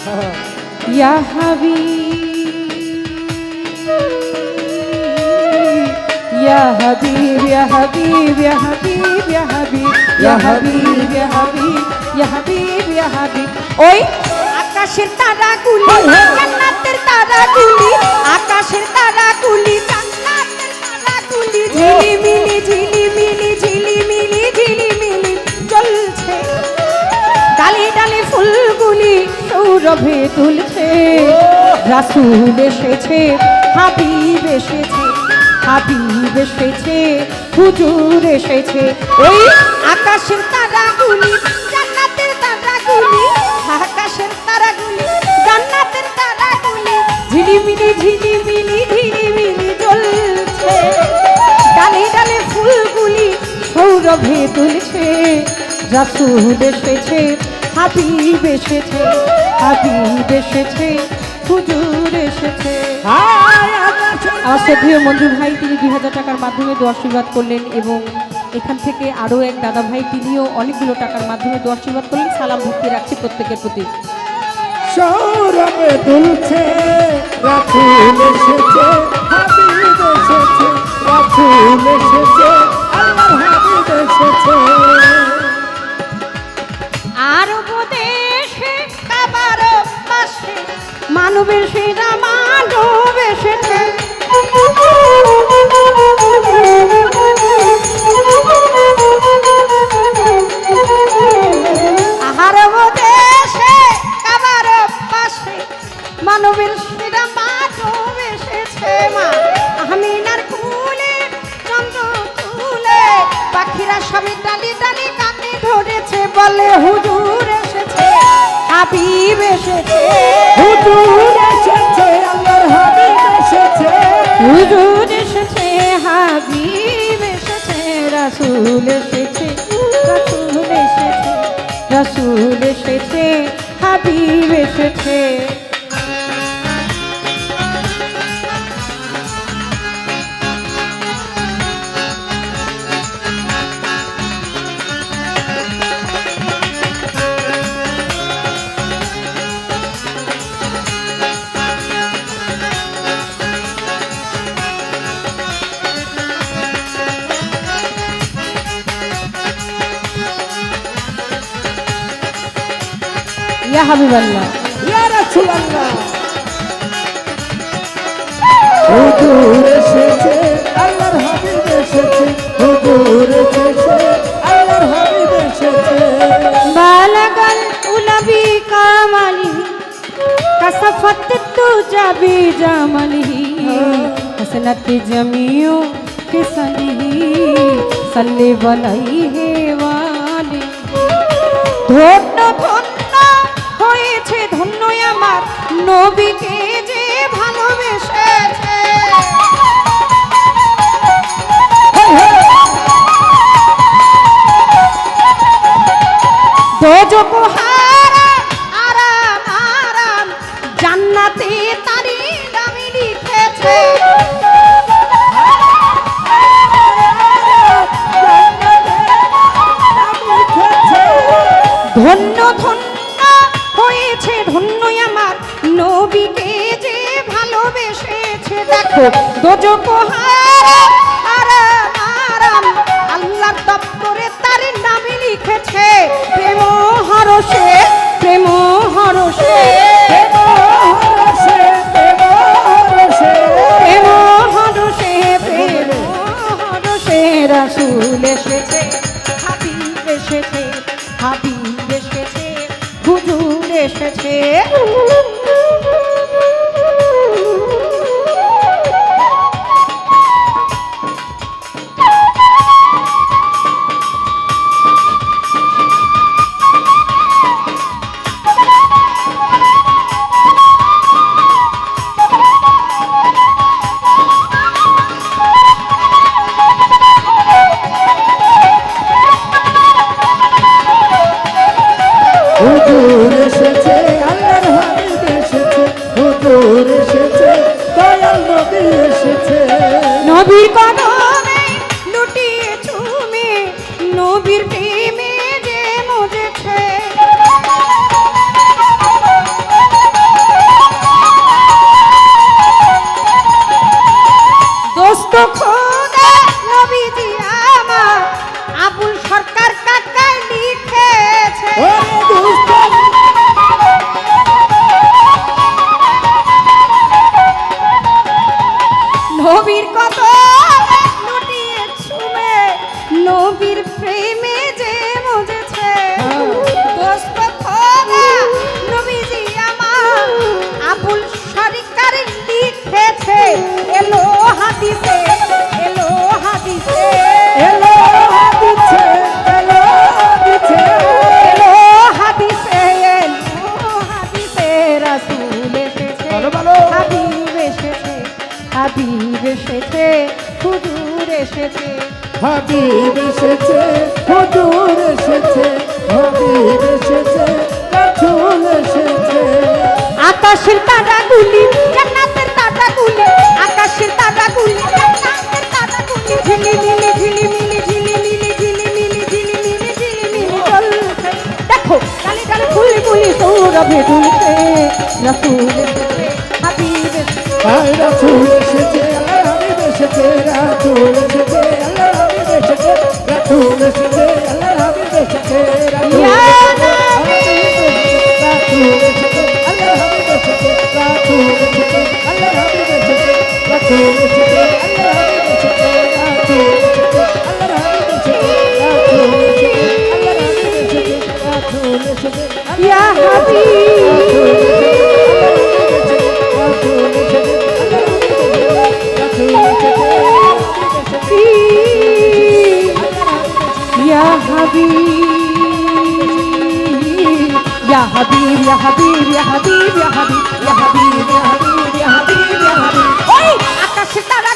ইয়া হাবিব ইয়া হাবিব ইয়া হাবিব ইয়া হাবিব ইয়া হাবিব ইয়া হাবিব ইয়া হাবিব ইয়া হাবিব ইয়া হাবিব। ওই আকাশের তারাগুলি জান্নাতের তারাগুলি, আকাশের তারাগুলি জান্নাতের তারাগুলি, ঝিলিমিলি ঝিলিমিলি ঝিলিমিলি ঝিলিমিলি জ্বলছে। ডালে ডালে ফুলগুলি সৌরভে তুলছে। রাসূল এসেছে, হাবিব এসেছে, হাবিব এসেছে, হুজুর এসেছে। ওই আকাশের তারাগুলি জান্নাতের তারাগুলি, আকাশের তারাগুলি জান্নাতের তারাগুলি, ঝিলিমিলি ঝিলিমিলি ঝিলিমিলি জ্বলছে। ডালে ডালে ফুলগুলি সৌরভে তুলছে। রাসূল এসেছে, হাবিব এসেছে, হাবিব এসেছে, হুজুর এসেছে। আমার শ্রদ্ধেয় মঞ্জু ভাই তিনি 2000 টাকার মাধ্যমে দোয়া আশীর্বাদ করলেন এবং এখান থেকে আরও এক দাদা ভাই তিনিও অনেকগুলো টাকার মাধ্যমে দোয়া আশীর্বাদ করলেন। সালাম ভক্তি রাখছি প্রত্যেকের প্রতি। সৌরভে দুলছে, রাসূল এসেছে, হাবিব এসেছে, রাসূল এসেছে, আল্লাহর হাবিব এসেছে। আরব দেশে কাবার পাশে মানবের সেরা মানব এসেছে। আরব দেশে কাবার পাশে মানবের সেরা মানব এসেছে। মা আমিনার কুলে চন্দ্র তুলে পাখিরা সবে ডালি ডালি কানে ধরেছে। বলে হুজুর এসেছে, হাবিব এসেছে, হুজুর এসেছে, আল্লাহর হাবিব এসেছে, হুজুর এসেছে, হাবিব এসেছে, রাসূল এসেছে, রাসূল এসেছে, রাসূল এসেছে, হাবিব এসেছে। ইয়া হাবিবাল্লাহ, ইয়া রাসূলুল্লাহ। হুজুর এসেছে, আল্লাহর হাবিব এসেছে, হুজুর এসেছে, আল্লাহর হাবিব এসেছে। বালাগাল উলাবি কামালি কাসাফাত তুজা বিজামালিহি হাসনাত জামিউ কিসালিহি সাল্লি আলাইহি ওয়ালি। ধন্য ধন্য হয়েছে, ধন্য আমার নবীকে যে ভালোবেসেছে। দোজখ হারাম আরাম আরাম জান্নাতে তারি নামে লিখেছে। ধন্য ধন্য হয়েছে, ধন্য আমার নবীকে যে ভালোবেসেছে। দেখো দোজখ হারাম আরাম আরাম আল্লাহর দপ্তরে তার নামে লিখেছে। প্রেম হরষে, প্রেম হরষে, প্রেম হরষে, প্রেম হরষে, প্রেম হরষে, প্রেম হরষে রাসূল এসেছে, হাবিব এসেছে, হাবিব এসেছে, হুজুর এসেছে। হুজুর এসেছে, আল্লাহর হাবিব এসেছে, হাবিব এসেছে হুজুর এসেছে হাবিব এসেছে হুজুর এসেছে হাবিব এসেছে রাসূল এসেছে আকাশের তারাগুলি জান্নাতের তারাগুলি আকাশের তারাগুলি জান্নাতের তারাগুলি ঝিলিমিলি ঝিলিমিলি ঝিলিমিলি ঝিলিমিলি ঝিলিমিলি ঝিলিমিলি জ্বলছে দেখো ডালে ডালে ফুলগুলি সৌরভে দুলছে রাসূল এসেছে হাবিব এসেছে আয় রাসূল এসেছে আল্লাহর হাবিব এসেছে রাসূল এসেছে আল্লাহর হাবিব এসেছে রাসূল এসেছে আল্লাহর হাবিব এসেছে ইয়া রাসূল এসেছে আল্লাহর হাবিব এসেছে রাসূল এসেছে আল্লাহর হাবিব এসেছে রাসূল এসেছে আল্লাহর হাবিব এসেছে রাসূল এসেছে আল্লাহর হাবিব এসেছে রাসূল এসেছে আল্লাহর হাবিব এসেছে রাসূল এসেছে ইয়া يا حبيب يا حبيب يا حبيب يا حبيب يا حبيب يا حبيب يا حبيب يا حبيب يا حبيب ওই আকাশে তারা